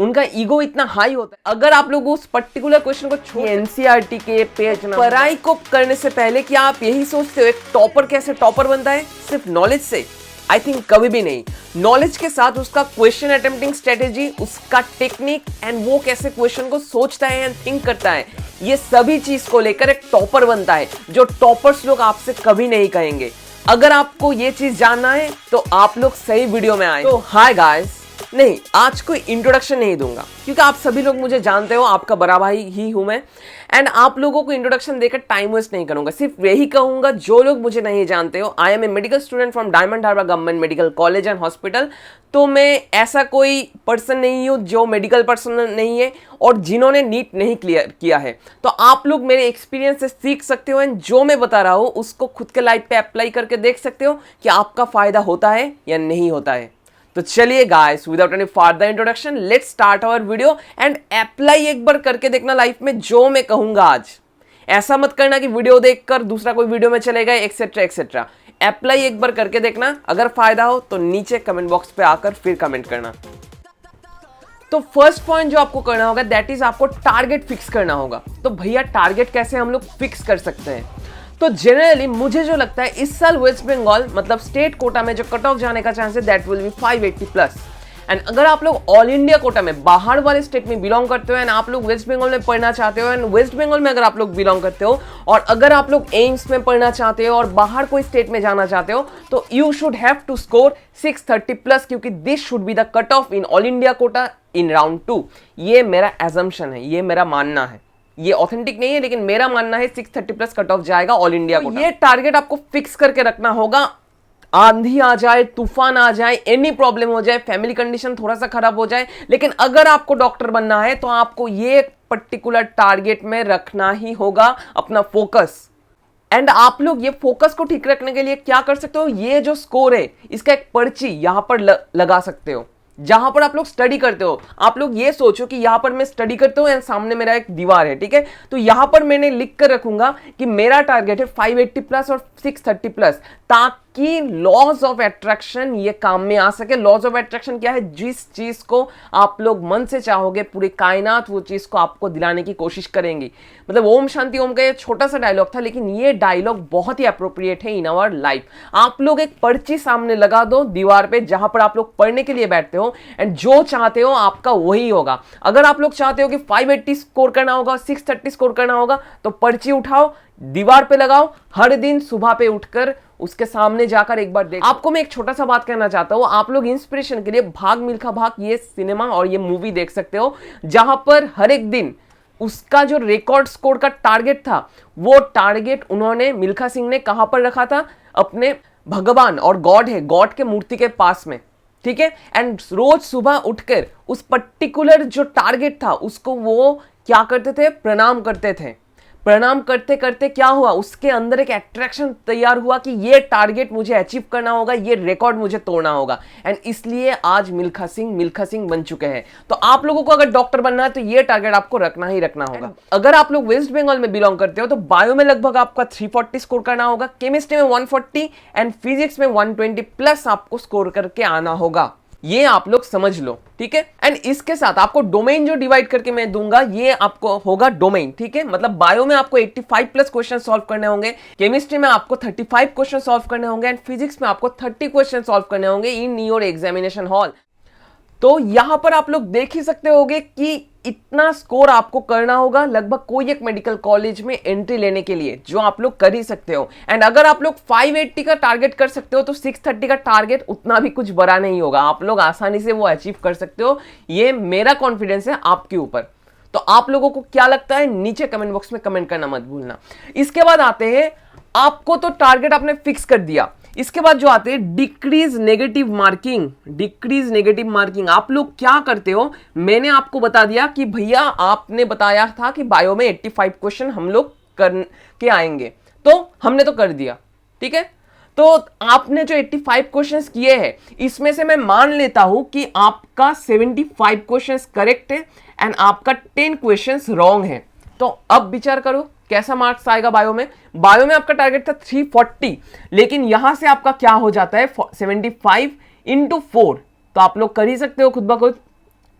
उनका ईगो इतना हाई होता है। अगर आप लोग उस पर्टिकुलर क्वेश्चन को छोड़ एनसीईआरटी के पेज पढ़ाई को करने से पहले क्या आप यही सोचते हो एक टॉपर कैसे टॉपर बनता है सिर्फ नॉलेज से? आई थिंक कभी भी नहीं। नॉलेज के साथ उसका क्वेश्चन अटेम्प्टिंग स्ट्रेटेजी, उसका टेक्निक एंड वो कैसे क्वेश्चन को सोचता है एंड थिंक करता है, ये सभी चीज को लेकर एक टॉपर बनता है, जो टॉपर्स लोग आपसे कभी नहीं कहेंगे। अगर आपको ये चीज जानना है तो आप लोग सही वीडियो में आए। तो हाय गाइस, नहीं आज कोई इंट्रोडक्शन नहीं दूंगा क्योंकि आप सभी लोग मुझे जानते हो, आपका बड़ा भाई ही हूं मैं। एंड आप लोगों को इंट्रोडक्शन देकर टाइम वेस्ट नहीं करूंगा, सिर्फ यही कहूंगा जो लोग मुझे नहीं जानते हो, I am a medical student from Diamond Harbour government medical college and hospital. तो मैं ऐसा कोई पर्सन नहीं हूं जो मेडिकल पर्सन नहीं है और जिन्होंने नीट नहीं क्लियर किया है। तो आप लोग मेरे एक्सपीरियंस से सीख सकते हो एंड जो मैं बता रहा हूं उसको खुद के लाइफ पे अप्लाई करके देख सकते हो कि आपका फायदा होता है या नहीं होता है। तो चलिए guys, without any further introduction let's start our video and apply एक बार करके देखना लाइफ में जो मैं कहूंगा आज। ऐसा मत करना कि वीडियो देखकर दूसरा कोई वीडियो में चले गए एक्सेट्रा एक्सेट्रा। अप्लाई एक बार करके देखना, अगर फायदा हो तो नीचे कमेंट बॉक्स पे आकर फिर कमेंट करना। तो फर्स्ट पॉइंट जो आपको करना होगा दैट इज आपको टारगेट फिक्स करना होगा। तो भैया टारगेट कैसे हम लोग फिक्स कर सकते हैं? तो जनरली मुझे जो लगता है इस साल वेस्ट बंगाल मतलब स्टेट कोटा में जो कट ऑफ जाने का चांस है that will be 580 plus. And अगर आप लोग ऑल इंडिया कोटा में बाहर वाले स्टेट में बिलोंग करते हो एंड आप लोग वेस्ट बंगाल में पढ़ना चाहते हो एंड वेस्ट बंगाल में अगर आप लोग बिलोंग करते हो और अगर आप लोग एम्स में पढ़ना चाहते हो और बाहर कोई स्टेट में जाना चाहते हो तो you should have to score 630 plus, क्योंकि this should be the cut off in all India quota in round 2। ये मेरा एजम्पशन है, ये मेरा मानना है, ये ऑथेंटिक नहीं है लेकिन मेरा मानना है 630 प्लस कट ऑफ जाएगा ऑल इंडिया को। ये टारगेट आपको फिक्स करके रखना होगा। आंधी आ जाए, तूफान आ जाए, एनी प्रॉब्लम हो जाए, फैमिली कंडीशन थोड़ा सा खराब हो जाए, लेकिन अगर आपको डॉक्टर बनना है तो आपको ये पर्टिकुलर टारगेट में रखना ही होगा अपना फोकस। एंड आप लोग ये फोकस को ठीक रखने के लिए क्या कर सकते हो, ये जो स्कोर है इसका एक पर्ची यहां पर लगा सकते हो। जहां पर आप लोग स्टडी करते हो, आप लोग ये सोचो कि यहां पर मैं स्टडी करता हूं एंड सामने मेरा एक दीवार है, ठीक है। तो यहां पर मैंने लिख कर रखूंगा कि मेरा टारगेट है 580 प्लस और 630 प्लस, ताकि लॉज ऑफ अट्रैक्शन ये काम में आ सके। लॉज ऑफ अट्रैक्शन क्या है? जिस चीज को आप लोग मन से चाहोगे पूरी कायनात वो चीज को आपको दिलाने की कोशिश करेंगी। मतलब ओम शांति ओम का ये छोटा सा डायलॉग था लेकिन ये डायलॉग बहुत ही अप्रोप्रिएट है इन आवर लाइफ। आप लोग एक पर्ची सामने लगा दो दीवार पे जहां पर आप लोग पढ़ने के लिए बैठते हो एंड जो चाहते हो आपका वही होगा। अगर आप लोग चाहते हो कि 580 स्कोर करना होगा, 630 स्कोर करना होगा तो पर्ची उठाओ, दीवार पे लगाओ, हर दिन सुबह पे उठकर उसके सामने जाकर एक बार देखो। आपको मैं एक छोटा सा बात कहना चाहता हूं, आप लोग इंस्पिरेशन के लिए भाग मिल्खा भाग ये सिनेमा और ये मूवी देख सकते हो, जहां पर हर एक दिन उसका जो रिकॉर्ड स्कोर का टारगेट था वो टारगेट उन्होंने मिल्खा सिंह ने कहां पर रखा था? अपने भगवान और गॉड है, गॉड के मूर्ति के पास में, ठीक है। एंड रोज सुबह उठकर उस पर्टिकुलर जो टारगेट था उसको वो क्या करते थे? प्रणाम करते थे। प्रणाम करते करते क्या हुआ? उसके अंदर एक अट्रैक्शन तैयार हुआ कि ये टारगेट मुझे अचीव करना होगा, ये रिकॉर्ड मुझे तोड़ना होगा। एंड इसलिए आज मिल्खा सिंह बन चुके हैं। तो आप लोगों को अगर डॉक्टर बनना है तो ये टारगेट आपको रखना ही रखना होगा। अगर आप लोग वेस्ट बंगाल में बिलोंग करते हो तो बायो में लगभग आपका 340 स्कोर करना होगा, केमिस्ट्री में 140 एंड फिजिक्स में 120 प्लस आपको स्कोर करके आना होगा। ये आप लोग समझ लो, ठीक है। एंड इसके साथ आपको डोमेन जो डिवाइड करके मैं दूंगा ये आपको होगा डोमेन, ठीक है। मतलब बायो में आपको 85 प्लस क्वेश्चन सॉल्व करने होंगे, केमिस्ट्री में आपको 35 क्वेश्चन सॉल्व करने होंगे एंड फिजिक्स में आपको 30 क्वेश्चन सॉल्व करने होंगे इन योर एग्जामिनेशन हॉल। तो यहां पर आप लोग देख ही सकते होंगे कि इतना स्कोर आपको करना होगा लगभग कोई एक मेडिकल कॉलेज में एंट्री लेने के लिए, जो आप लोग कर ही सकते हो। एंड अगर आप लोग 580 का टारगेट कर सकते हो तो 630 का टारगेट उतना भी कुछ बड़ा नहीं होगा, आप लोग आसानी से वो अचीव कर सकते हो। ये मेरा कॉन्फिडेंस है आपके ऊपर। तो आप लोगों को क्या लगता है नीचे कमेंट बॉक्स में कमेंट करना मत भूलना। इसके बाद आते हैं, आपको तो टारगेट आपने फिक्स कर दिया, इसके बाद जो आते हैं डिक्रीज नेगेटिव मार्किंग। आप लोग क्या करते हो? मैंने आपको बता दिया कि भैया आपने बताया था कि बायो में 85 क्वेश्चन हम लोग करके आएंगे, तो हमने तो कर दिया, ठीक है। तो आपने जो 85 क्वेश्चंस किए हैं इसमें से मैं मान लेता हूं कि आपका 75 क्वेश्चंस करेक्ट है एंड आपका 10 क्वेश्चंस रॉन्ग है। तो अब विचार करो कैसा मार्क्स आएगा बायो में। बायो में आपका टारगेट था 340, लेकिन यहां से आपका क्या हो जाता है 75 × 4। तो आप लोग कर ही सकते हो खुद ब खुद,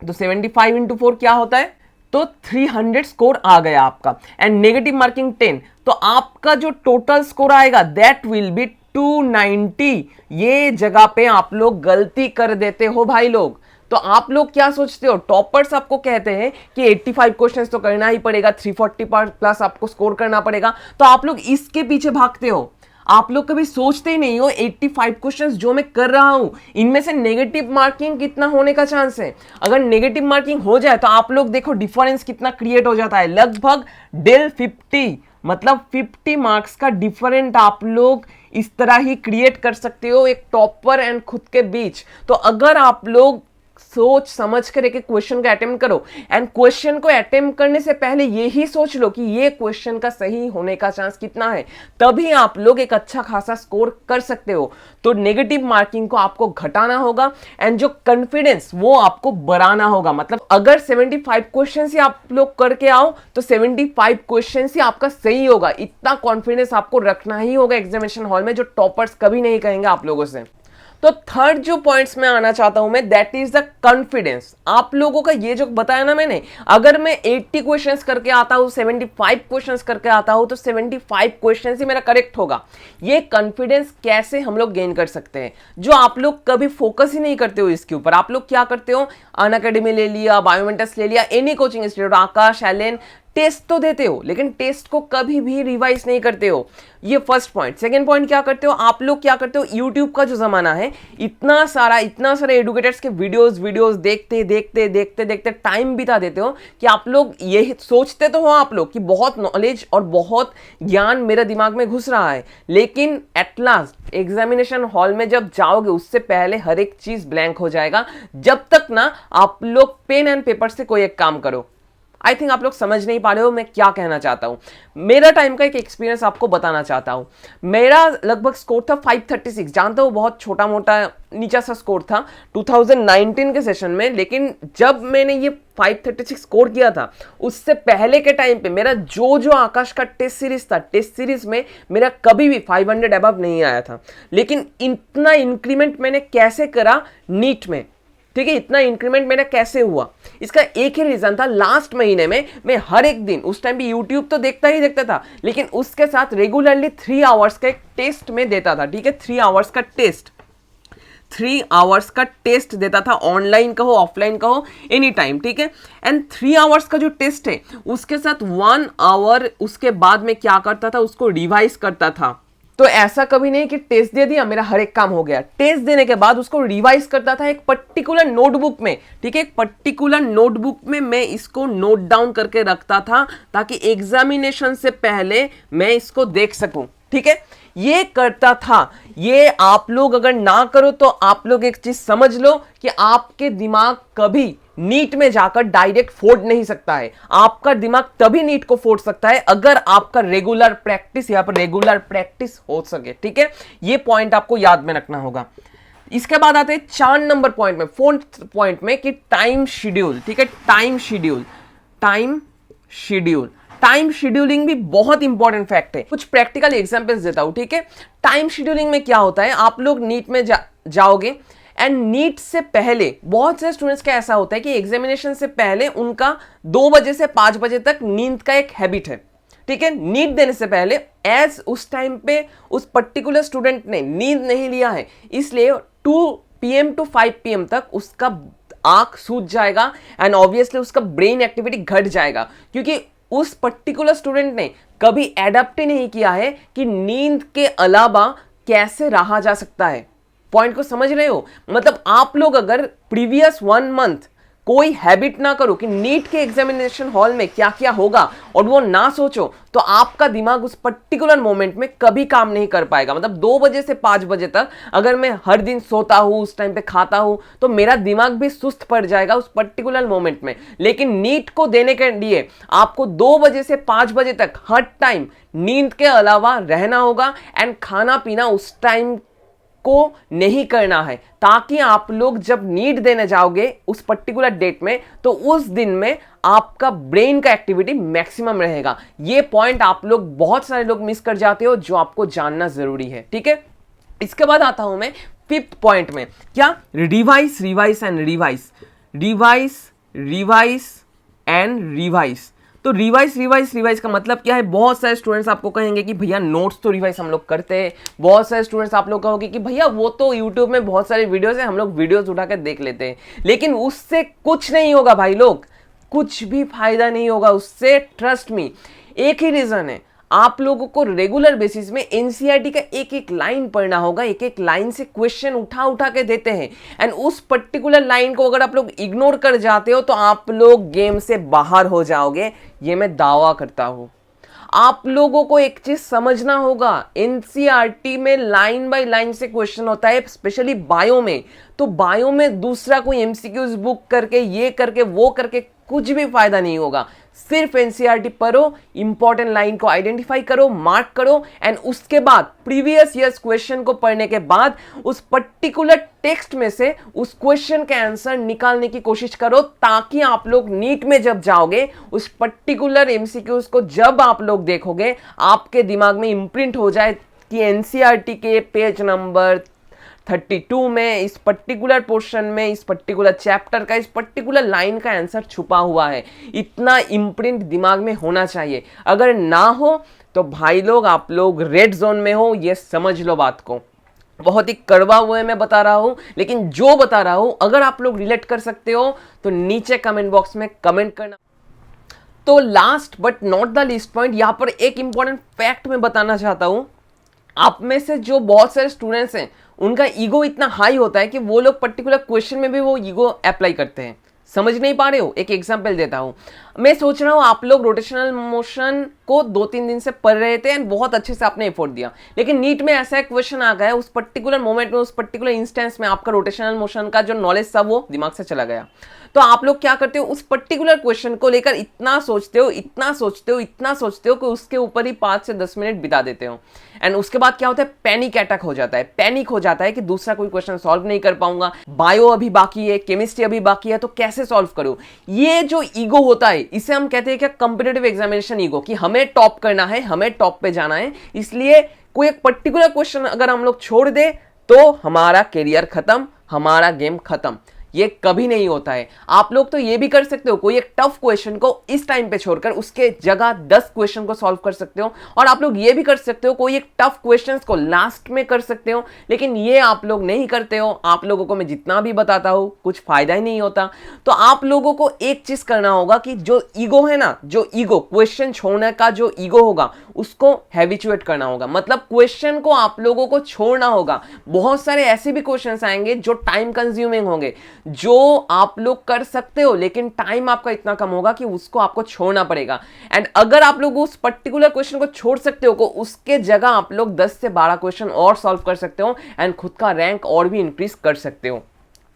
तो 75 इंटू 4 क्या होता है, तो 300 स्कोर आ गया आपका। एंड नेगेटिव मार्किंग 10, तो आपका जो टोटल स्कोर आएगा दैट विल बी 290। ये जगह पे आप लोग गलती कर देते हो भाई लोग। तो आप लोग क्या सोचते हो, टॉपर्स आपको कहते हैं कि 85 क्वेश्चंस तो करना ही पड़ेगा, 340 प्लस आपको स्कोर करना पड़ेगा, तो आप लोग इसके पीछे भागते हो। आप लोग कभी सोचते ही नहीं हो 85 क्वेश्चंस जो मैं कर रहा हूं इनमें से नेगेटिव मार्किंग कितना होने का चांस है। अगर नेगेटिव मार्किंग हो जाए तो आप लोग देखो डिफरेंस कितना क्रिएट हो जाता है, लगभग डेल 50, मतलब 50 मार्क्स का डिफरेंट आप लोग इस तरह ही क्रिएट कर सकते हो एक टॉपर एंड खुद के बीच। तो अगर आप लोग सोच समझ कर एक क्वेश्चन का अटेम्प्ट करो, एंड क्वेश्चन को अटेम्प्ट करने से पहले यही सोच लो कि ये क्वेश्चन का सही होने का चांस कितना है, तभी आप लोग एक अच्छा खासा स्कोर कर सकते हो। तो नेगेटिव मार्किंग को आपको घटाना होगा एंड जो कॉन्फिडेंस वो आपको बढ़ाना होगा। मतलब अगर 75 क्वेश्चन ही आप लोग करके आओ तो 75 क्वेश्चन ही आपका सही होगा, इतना कॉन्फिडेंस आपको रखना ही होगा एग्जामिनेशन हॉल में, जो टॉपर्स कभी नहीं कहेंगे आप लोगों से। तो थर्ड जो पॉइंट्स में आना चाहता हूं मैं, दैट इज द कॉन्फिडेंस। आप लोगों का ये जो बताया ना मैंने, अगर मैं 80 क्वेश्चंस करके आता हूं, 75 क्वेश्चंस करके आता हूं, तो 75 क्वेश्चंस ही मेरा करेक्ट होगा। ये कॉन्फिडेंस कैसे हम लोग गेन कर सकते हैं, जो आप लोग कभी फोकस ही नहीं करते हो इसके ऊपर। आप लोग क्या करते हो, अनअकैडमी ले लिया, बायोमेंटस ले लिया, एनी कोचिंग इंस्टीट्यूट, आकाश, एलेन, टेस्ट तो देते हो लेकिन टेस्ट को कभी भी रिवाइज नहीं करते हो। ये फर्स्ट पॉइंट। सेकंड पॉइंट क्या करते हो आप लोग, क्या करते हो, यूट्यूब का जो जमाना है, इतना सारा एडुकेटर्स के वीडियोस देखते देखते देखते देखते टाइम बिता देते हो कि आप लोग ये सोचते तो हो आप लोग कि बहुत नॉलेज और बहुत ज्ञान मेरे दिमाग में घुस रहा है, लेकिन एट लास्ट एग्जामिनेशन हॉल में जब जाओगे उससे पहले हर एक चीज ब्लैंक हो जाएगा, जब तक ना आप लोग पेन एंड पेपर से कोई एक काम करो। आई थिंक आप लोग समझ नहीं पा रहे हो मैं क्या कहना चाहता हूं। मेरा टाइम का एक एक्सपीरियंस आपको बताना चाहता हूं। मेरा लगभग स्कोर था 536, जानता हूं बहुत छोटा मोटा नीचा सा स्कोर था 2019 के सेशन में, लेकिन जब मैंने ये 536 स्कोर किया था उससे पहले के टाइम पे मेरा जो आकाश का टेस्ट सीरीज था, टेस्ट सीरीज में मेरा कभी भी 500 अबव नहीं आया था। लेकिन इतना इंक्रीमेंट मैंने कैसे करा नीट में, ठीक है, इतना इंक्रीमेंट मेरा कैसे हुआ, इसका एक ही रीजन था। लास्ट महीने में मैं हर एक दिन, उस टाइम भी यूट्यूब तो देखता ही देखता था, लेकिन उसके साथ रेगुलरली 3 आवर्स का एक टेस्ट में देता था, ठीक है, 3 आवर्स का टेस्ट, 3 आवर्स का टेस्ट देता था, ऑनलाइन कहो ऑफलाइन कहो एनी टाइम, ठीक है। एंड 3 आवर्स का जो टेस्ट है उसके साथ 1 आवर उसके बाद में क्या करता था, उसको रिवाइज करता था। तो ऐसा कभी नहीं कि टेस्ट दे दिया मेरा हर एक काम हो गया, टेस्ट देने के बाद उसको रिवाइज करता था एक पर्टिकुलर नोटबुक में, ठीक है, एक पर्टिकुलर नोटबुक में मैं इसको नोट डाउन करके रखता था ताकि एग्जामिनेशन से पहले मैं इसको देख सकूं, ठीक है, ये करता था। ये आप लोग अगर ना करो तो आप लोग एक चीज समझ लो कि आपके दिमाग कभी नीट में जाकर डायरेक्ट फोड़ नहीं सकता है। आपका दिमाग तभी नीट को फोड़ सकता है अगर आपका रेगुलर प्रैक्टिस, यहां पर रेगुलर प्रैक्टिस हो सके, ठीक है, ये पॉइंट आपको याद में रखना होगा। इसके बाद आते हैं 4 नंबर पॉइंट में, 4th पॉइंट में कि टाइम शेड्यूल, ठीक है, टाइम शेड्यूल, टाइम शेड्यूलिंग भी बहुत इंपॉर्टेंट फैक्ट है। कुछ प्रैक्टिकल एग्जांपल्स देता हूं, ठीक है। टाइम शेड्यूलिंग में क्या होता है, आप लोग नीट में जाओगे एंड नीट से पहले बहुत से स्टूडेंट्स का ऐसा होता है कि एग्जामिनेशन से पहले उनका 2 बजे से 5 बजे तक नींद का एक हैबिट है, ठीक है। नींद देने से पहले एज उस टाइम पे उस पर्टिकुलर स्टूडेंट ने नींद नहीं लिया है, इसलिए 2 PM to 5 PM तक उसका आंख सूज जाएगा एंड ऑब्वियसली उसका ब्रेन एक्टिविटी घट जाएगा, क्योंकि उस पर्टिकुलर स्टूडेंट ने कभी एडप्ट ही नहीं किया है कि नींद के अलावा कैसे रहा जा सकता है। पॉइंट को समझ रहे हो, मतलब आप लोग अगर प्रीवियस 1 मंथ कोई हैबिट ना करो कि नीट के एग्जामिनेशन हॉल में क्या क्या होगा और वो ना सोचो, तो आपका दिमाग उस पर्टिकुलर मोमेंट में कभी काम नहीं कर पाएगा। मतलब 2 बजे से 5 बजे तक अगर मैं हर दिन सोता हूं, उस टाइम पे खाता हूं, तो मेरा दिमाग भी सुस्त पड़ जाएगा उस पर्टिकुलर मोमेंट में। लेकिन नीट को देने के लिए आपको 2 बजे से 5 बजे तक हर टाइम नींद के अलावा रहना होगा एंड खाना पीना उस टाइम को नहीं करना है, ताकि आप लोग जब नीट देने जाओगे उस पर्टिकुलर डेट में तो उस दिन में आपका ब्रेन का एक्टिविटी मैक्सिमम रहेगा। ये पॉइंट आप लोग बहुत सारे लोग मिस कर जाते हो, जो आपको जानना जरूरी है, ठीक है। इसके बाद आता हूं मैं 5th पॉइंट में, क्या, revise and revise. Revise revise and revise. तो रिवाइज का मतलब क्या है? बहुत सारे स्टूडेंट्स आपको कहेंगे कि भैया नोट्स तो रिवाइज हम लोग करते हैं। बहुत सारे स्टूडेंट्स आप लोग कहोगे कि भैया वो तो यूट्यूब में बहुत सारे वीडियोस हैं, हम लोग वीडियोस उठा कर देख लेते हैं। लेकिन उससे कुछ नहीं होगा भाई लोग, कुछ भी फायदा नहीं होगा उससे, ट्रस्ट मी। एक ही रीजन है, आप लोगों को रेगुलर बेसिस में एनसीईआरटी का एक एक लाइन पढ़ना होगा। एक एक लाइन से क्वेश्चन उठा उठा के देते हैं, एंड उस पर्टिकुलर लाइन को अगर आप लोग इग्नोर कर जाते हो तो आप लोग गेम से बाहर हो जाओगे, ये मैं दावा करता हूं। आप लोगों को एक चीज समझना होगा, एनसीईआरटी में लाइन बाय लाइन से क्वेश्चन होता है, स्पेशली बायो में। तो बायो में दूसरा कोई एमसीक्यूज बुक करके, ये करके, वो करके कुछ भी फायदा नहीं होगा। सिर्फ एनसीईआरटी पढ़ो, इंपॉर्टेंट लाइन को आइडेंटिफाई करो, मार्क करो, एंड उसके बाद प्रीवियस ईयर्स क्वेश्चन को पढ़ने के बाद उस पर्टिकुलर टेक्स्ट में से उस क्वेश्चन के आंसर निकालने की कोशिश करो, ताकि आप लोग नीट में जब जाओगे उस पर्टिकुलर एमसीक्यूज को जब आप लोग देखोगे, आपके दिमाग में इम्प्रिंट हो जाए कि एनसीईआरटी के पेज नंबर 32 में इस पर्टिकुलर पोर्शन में, इस पर्टिकुलर चैप्टर का, इस पर्टिकुलर लाइन का आंसर छुपा हुआ है। इतना इम्प्रिंट दिमाग में होना चाहिए। अगर ना हो तो भाई लोग आप लोग रेड जोन में हो, ये समझ लो बात को। बहुत ही कड़वा हुआ है मैं बता रहा हूं, लेकिन जो बता रहा हूं अगर आप लोग रिलेट कर सकते हो तो नीचे कमेंट बॉक्स में कमेंट करना। तो last but not the least point, यहां पर एक इंपॉर्टेंट फैक्ट मैं बताना चाहता हूं। आप में से जो बहुत सारे स्टूडेंट्स हैं उनका ईगो इतना हाई होता है कि वो लोग पर्टिकुलर क्वेश्चन में भी वो ईगो अप्लाई करते हैं। समझ नहीं पा रहे हो? एक एग्जांपल देता हूं। मैं सोच रहा हूं आप लोग रोटेशनल मोशन को 2-3 दिन से पढ़ रहे थे एंड बहुत अच्छे से आपने एफर्ट दिया, लेकिन नीट में ऐसा एक क्वेश्चन आ गया, उस पर्टिकुलर मोमेंट में, उस पर्टिकुलर इंस्टेंस में आपका रोटेशनल मोशन का जो नॉलेज था वो दिमाग से चला गया। तो आप लोग क्या करते हो? उस पर्टिकुलर क्वेश्चन को लेकर इतना सोचते हो, इतना सोचते हो, इतना सोचते हो कि उसके ऊपर ही 5 से 10 मिनट बिता देते हो, एंड उसके बाद क्या होता है? पैनिक अटैक हो जाता है। पैनिक हो जाता है कि दूसरा कोई क्वेश्चन सॉल्व नहीं कर पाऊंगा, बायो अभी बाकी है, केमिस्ट्री अभी बाकी है, तो कैसे सॉल्व करूं? ये जो ईगो होता है इसे हम कहते हैं क्या? कॉम्पिटिटिव एग्जामिनेशन ईगो, कि हमें टॉप करना है, हमें टॉप पे जाना है। इसलिए कोई एक पर्टिकुलर क्वेश्चन अगर हम लोग छोड़ दे तो हमारा करियर खत्म, हमारा गेम खत्म। ये कभी नहीं होता है। आप लोग तो ये भी कर सकते हो, कोई एक टफ क्वेश्चन को इस टाइम पे छोड़कर उसके जगह 10 क्वेश्चन को सॉल्व कर सकते हो, और आप लोग ये भी कर सकते हो कोई एक टफ क्वेश्चन को लास्ट में कर सकते हो, लेकिन ये आप लोग नहीं करते हो। आप लोगों को मैं जितना भी बताता हूं कुछ फायदा ही नहीं होता। तो आप लोगों को एक चीज करना होगा कि जो ईगो है ना, जो ईगो क्वेश्चन छोड़ने का जो ईगो होगा उसको हैबिचुएट करना होगा। मतलब क्वेश्चन को आप लोगों को छोड़ना होगा। बहुत सारे ऐसे भी क्वेश्चंस आएंगे जो टाइम कंज्यूमिंग होंगे, जो आप लोग कर सकते हो, लेकिन टाइम आपका इतना कम होगा कि उसको आपको छोड़ना पड़ेगा। एंड अगर आप लोग उस पर्टिकुलर क्वेश्चन को छोड़ सकते हो, उसके जगह आप लोग 10 से 12 क्वेश्चन और सॉल्व कर सकते हो एंड खुद का रैंक और भी इंक्रीज कर सकते हो।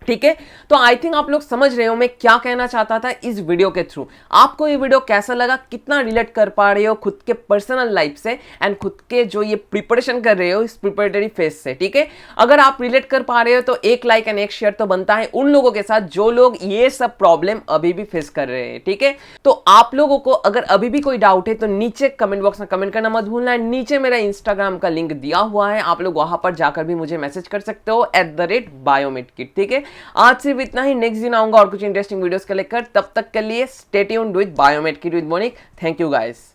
ठीक है, तो आई थिंक आप लोग समझ रहे हो मैं क्या कहना चाहता था इस वीडियो के थ्रू। आपको ये वीडियो कैसा लगा, कितना रिलेट कर पा रहे हो खुद के पर्सनल लाइफ से एंड खुद के जो ये प्रिपरेशन कर रहे हो इस प्रिपरेटरी फेज से? ठीक है, अगर आप रिलेट कर पा रहे हो तो एक लाइक एंड एक शेयर तो बनता है उन लोगों के साथ जो लोग ये सब प्रॉब्लम अभी भी फेस कर रहे हैं। ठीक है, तो आप लोगों को अगर अभी भी कोई डाउट है तो नीचे कमेंट बॉक्स में कमेंट करना मत भूलना। नीचे मेरा इंस्टाग्राम का लिंक दिया हुआ है, आप लोग वहां पर जाकर भी मुझे मैसेज कर सकते हो @biomed-kit। ठीक है, आज सिर्फ इतना ही। नेक्स्ट दिन आऊंगा और कुछ इंटरेस्टिंग वीडियोस के लेकर। तब तक के लिए stay tuned with biomed kit with Monik. Thank you guys.